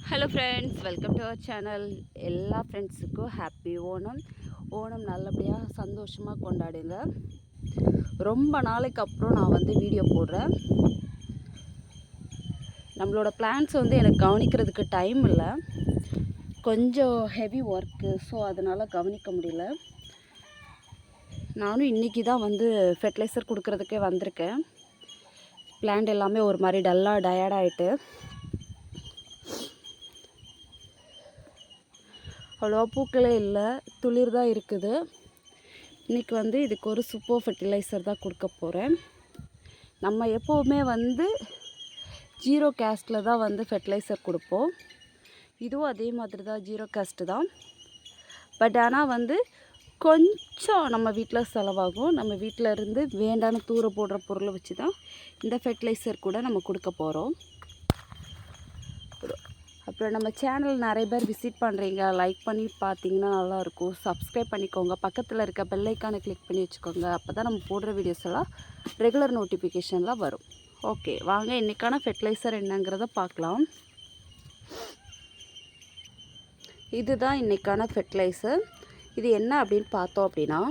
Hello friends, welcome to our channel. எல்லா ஃப்ரெண்ட்ஸுக்கும் happy Onam. Onam நல்லபடியாக சந்தோஷமாக கொண்டாடுங்க. ரொம்ப நாளைக்கு அப்புறம் நான் வீடியோ போடுறேன். நம்மளோட பிளான்ஸ் எனக்கு கவனிக்கிறதுக்கு டைம் இல்லை, கொஞ்சம் ஹெவி ஒர்க்கு. ஸோ அதனால் கவனிக்க முடியல. நானும் இன்றைக்கி தான் ஃபெர்டிலைசர் கொடுக்குறதுக்கே வந்திருக்கேன். பிளான்ட் எல்லாமே ஒரு மாதிரி டல்லாக டயர்டாகிட்டு அவ்வளோவா பூக்களே இல்லை, துளிர் தான் இருக்குது. இன்றைக்கி இதுக்கு ஒரு சூப்பர் ஃபெர்டிலைசர் தான் கொடுக்க போகிறேன். நம்ம எப்போவுமே ஜீரோ கேஸ்ட்டில் தான் ஃபெர்டிலைசர் கொடுப்போம். இதுவும் அதே மாதிரி தான், ஜீரோ கேஸ்ட்டு தான். பட் ஆனால் கொஞ்சம் நம்ம வீட்டில் செலவாகும். நம்ம வீட்டில் இருந்து வேண்டான தூர போடுற பொருளை வச்சு தான் இந்த ஃபெர்டிலைசர் கூட நம்ம கொடுக்க போகிறோம். அப்புறம் நம்ம சேனல் நிறைய பேர் விசிட் பண்ணுறீங்க, லைக் பண்ணி பார்த்தீங்கன்னா நல்லாயிருக்கும். சப்ஸ்கிரைப் பண்ணிக்கோங்க, பக்கத்தில் இருக்க பெல் ஐக்கானை கிளிக் பண்ணி வச்சுக்கோங்க. அப்போ தான் நம்ம போடுற வீடியோஸ் எல்லாம் ரெகுலர் நோட்டிஃபிகேஷன்லாம் வரும். ஓகே, வாங்க இன்றைக்கான ஃபெர்டிலைசர் என்னங்கிறத பார்க்கலாம். இதுதான் இன்றைக்கான ஃபெர்டிலைசர். இது என்ன அப்படின்னு பார்த்தோம் அப்படின்னா,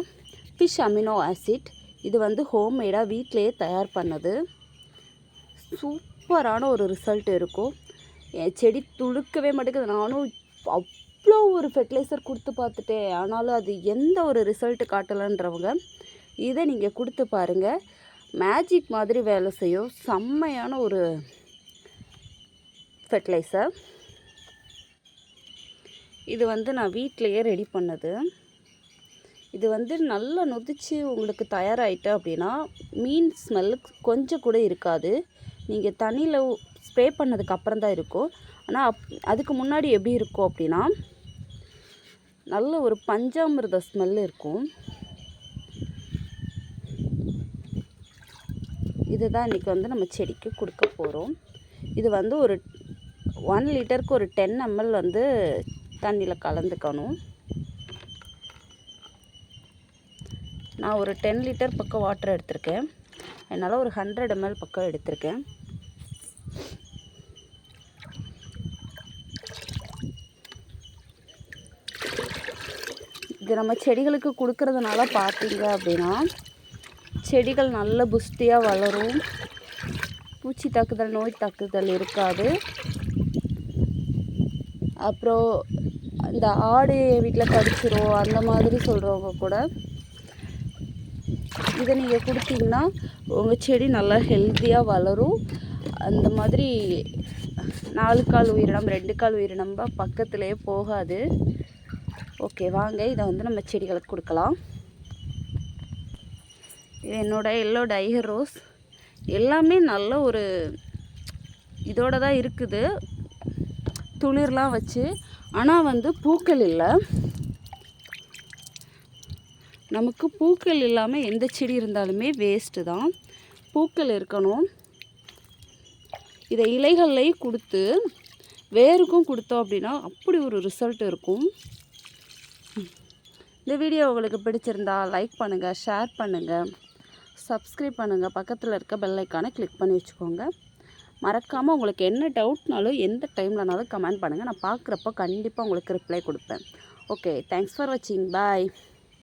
ஃபிஷ் அமினோ ஆசிட். இது ஹோம்மேடாக வீட்டிலையே தயார் பண்ணது. சூப்பரான ஒரு ரிசல்ட் இருக்கும். என் செடி துளுக்கவே மாட்டேங்குது. நானும் அவ்வளோ ஒரு ஃபெர்டிலைசர் கொடுத்து பார்த்துட்டேன், ஆனாலும் அது எந்த ஒரு ரிசல்ட்டு காட்டலைன்றவங்க இதை நீங்கள் கொடுத்து பாருங்கள். மேஜிக் மாதிரி வேலை செய்யும். செம்மையான ஒரு ஃபெர்டிலைசர். இது நான் வீட்டிலையே ரெடி பண்ணது. இது நல்லா நொதிச்சு உங்களுக்கு தயாராகிட்டு அப்படின்னா மீன் ஸ்மெல்லு கொஞ்சம் கூட இருக்காது. நீங்கள் தண்ணியில் ஸ்ப்ரே பண்ணதுக்கு அப்புறம் தான் இருக்கும். ஆனால் அதுக்கு முன்னாடி எப்படி இருக்கும் அப்படின்னா, நல்ல ஒரு பஞ்சாமிர்த ஸ்மெல் இருக்கும். இதுதான் இன்றைக்கி நம்ம செடிக்கு கொடுக்க போகிறோம். இது ஒரு 1 லிட்டருக்கு ஒரு 10 ml தண்ணியில் கலந்துக்கணும். நான் ஒரு 10 லிட்டர் பக்கம் வாட்டர் எடுத்திருக்கேன். அதனால் ஒரு 100 ml பக்கம் எடுத்திருக்கேன். இது நம்ம செடிகளுக்கு கொடுக்கறதுனால பார்த்தீங்க அப்படின்னா, செடிகள் நல்ல புஷ்டியாக வளரும். பூச்சி தாக்குதல், நோய் தாக்குதல் இருக்காது. அப்புறம் இந்த ஆடு வீட்டில் கடிச்சிரும் அந்த மாதிரி சொல்கிறவங்க கூட இதை நீங்கள் கொடுத்தீங்கன்னா உங்கள் செடி நல்லா ஹெல்த்தியாக வளரும். அந்த மாதிரி 4 கால் உயிரினம் 2 கால் உயிரினம் பக்கத்துலேயே போகாது. ஓகே, வாங்க இதை நம்ம செடிகளுக்கு கொடுக்கலாம். இது என்னோடய எல்லோ டைகர் ரோஸ். எல்லாமே நல்ல ஒரு இதோட தான் இருக்குது, துளிர்லாம் வச்சு. ஆனால் பூக்கள் இல்லை. நமக்கு பூக்கள் இல்லாமல் எந்த செடி இருந்தாலுமே வேஸ்ட்டு தான். பூக்கள் இருக்கணும். இதை இலைகள்லையும் கொடுத்து வேருக்கும் கொடுத்தோம் அப்படின்னா அப்படி ஒரு ரிசல்ட் இருக்கும். இந்த வீடியோ உங்களுக்கு பிடிச்சிருந்தா லைக் பண்ணுங்கள், ஷேர் பண்ணுங்கள், சப்ஸ்கிரைப் பண்ணுங்கள், பக்கத்தில் இருக்க பெல் ஐக்கானை கிளிக் பண்ணி வச்சுக்கோங்க. மறக்காமல் உங்களுக்கு என்ன டவுட்னாலும் எந்த டைம்லனாலும் கமெண்ட் பண்ணுங்கள். நான் பார்க்குறப்ப கண்டிப்பாக உங்களுக்கு ரிப்ளை கொடுப்பேன். ஓகே, தேங்க்ஸ் ஃபார் வாட்சிங். பாய்.